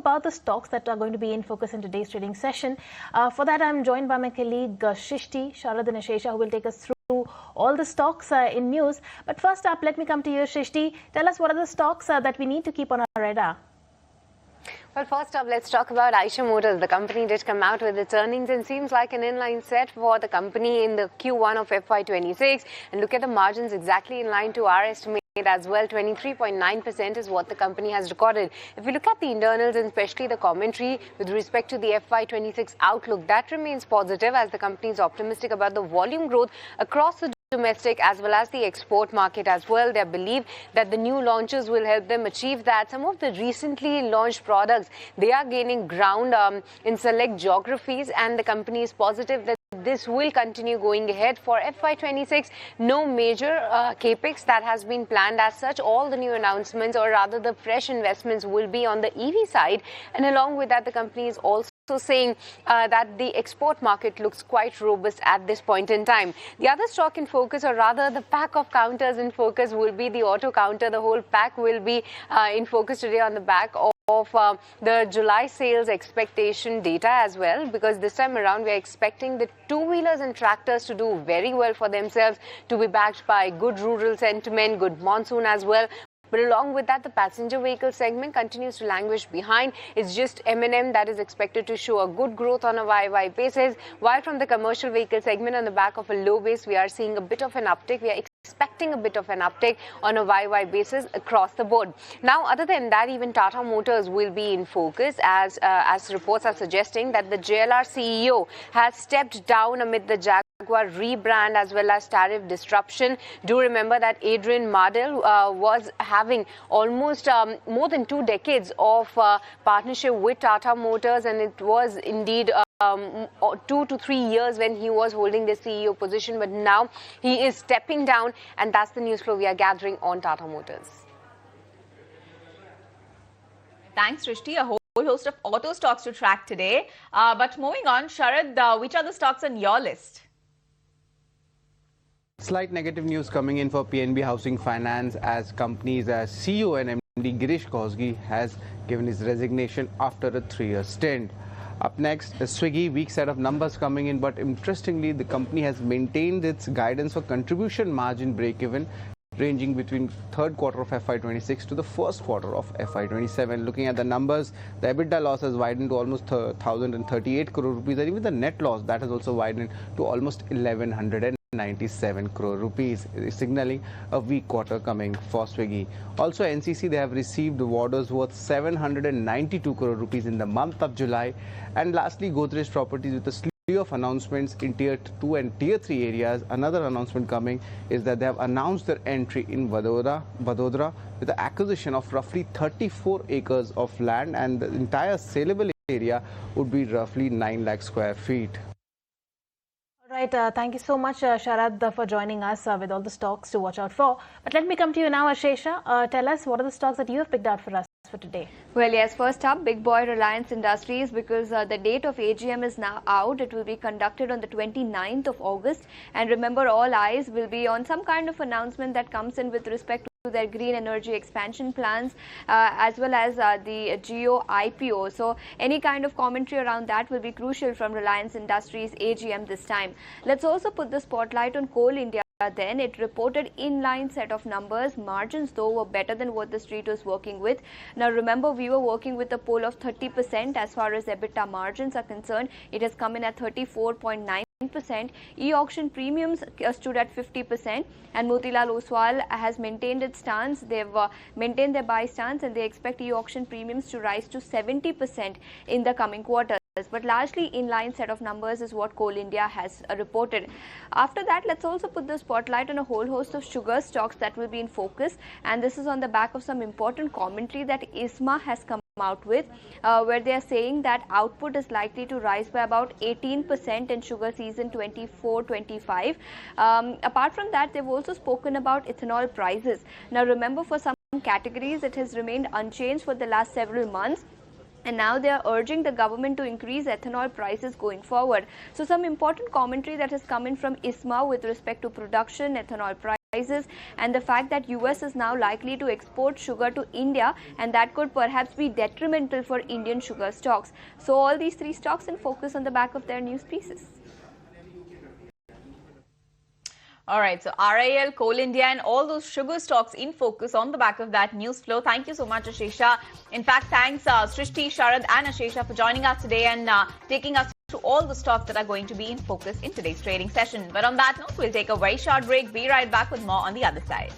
about the stocks that are going to be in focus in today's trading session. For that, I'm joined by my colleague Shrishti, Sharad and Ashesha, who will take us through all the stocks in news. But first up, let me come to you, Shrishti. Tell us what are the stocks that we need to keep on our radar. Well, first up, let's talk about Eicher Motors. The company did come out with its earnings and seems like an inline set for the company in the Q1 of FY26. And look at the margins, exactly in line to our estimate as well. 23.9% is what the company has recorded. If you look at the internals and especially the commentary with respect to the FY26 outlook, that remains positive as the company is optimistic about the volume growth across the domestic as well as the export market as well. They believe that the new launches will help them achieve that. Some of the recently launched products, they are gaining ground in select geographies, and the company is positive that this will continue going ahead for FY26. No major capex that has been planned as such. All the new announcements, or rather the fresh investments, will be on the EV side, and along with that the company is also saying that the export market looks quite robust at this point in time. The other stock in focus, or rather the pack of counters in focus, will be the auto counter. The whole pack will be in focus today on the back of the July sales expectation data as well, because this time around we are expecting the two-wheelers and tractors to do very well for themselves, to be backed by good rural sentiment, good monsoon as well. But along with that, the passenger vehicle segment continues to languish behind. It's just M&M that is expected to show a good growth on a YY basis, while from the commercial vehicle segment, on the back of a low base, we are seeing a bit of an uptick. We are expecting a bit of an uptick on a YY basis across the board. Now, other than that, even Tata Motors will be in focus as reports are suggesting that the JLR CEO has stepped down amid the Jaguar rebrand as well as tariff disruption. Do remember that Adrian Mardell was having almost more than 2 decades of partnership with Tata Motors, and it was indeed 2 to 3 years when he was holding the CEO position, but now he is stepping down, and that's the news flow we are gathering on Tata Motors. Thanks, Shrishti. A whole host of auto stocks to track today. But moving on, Sharad, which are the stocks on your list? Slight negative news coming in for PNB Housing Finance as company's CEO and MD Girish Kousgi has given his resignation after a 3-year stint. Up next, Swiggy, weak set of numbers coming in, but interestingly, the company has maintained its guidance for contribution margin break-even, ranging between third quarter of FY26 to the first quarter of FY27. Looking at the numbers, the EBITDA loss has widened to almost 1,038 crore rupees, and even the net loss, that has also widened to almost 1,197 crore rupees, signaling a weak quarter coming for Swiggy. Also, NCC, they have received orders worth 792 crore rupees in the month of July. And lastly, Godrej Properties with a slew of announcements in Tier 2 and Tier 3 areas. Another announcement coming is that they have announced their entry in Vadodara with the acquisition of roughly 34 acres of land, and the entire saleable area would be roughly 9 lakh square feet. Right, thank you so much, Sharad, for joining us with all the stocks to watch out for. But let me come to you now, Ashesha. Tell us, what are the stocks that you have picked out for us for today? Well, yes, first up, big boy Reliance Industries, because the date of AGM is now out. It will be conducted on the 29th of August. And remember, all eyes will be on some kind of announcement that comes in with respect to their green energy expansion plans, as well as the Jio IPO. So any kind of commentary around that will be crucial from Reliance Industries AGM this time. Let's also put the spotlight on Coal India. Then it reported inline set of numbers. Margins though were better than what the street was working with. Now remember, we were working with a poll of 30% as far as EBITDA margins are concerned. It has come in at 34.9%. E-auction premiums stood at 50%, and Motilal Oswal has maintained its stance. They've maintained their buy stance, and they expect e-auction premiums to rise to 70% in the coming quarters. But largely inline set of numbers is what Coal India has reported. After that, let's also put the spotlight on a whole host of sugar stocks that will be in focus, and this is on the back of some important commentary that ISMA has come out with, where they are saying that output is likely to rise by about 18% in sugar season 24-25. Apart from that, they've also spoken about ethanol prices. Now remember, for some categories it has remained unchanged for the last several months, and now they are urging the government to increase ethanol prices going forward. So some important commentary that has come in from ISMA with respect to production, ethanol price, prices, and the fact that US is now likely to export sugar to India, and that could perhaps be detrimental for Indian sugar stocks. So all these three stocks in focus on the back of their news pieces. All right, so RIL, Coal India and all those sugar stocks in focus on the back of that news flow. Thank you so much, Ashesha. In fact, thanks Srishti, Sharad and Ashesha for joining us today and taking us through all the stocks that are going to be in focus in today's trading session. But on that note, we'll take a very short break. Be right back with more on the other side.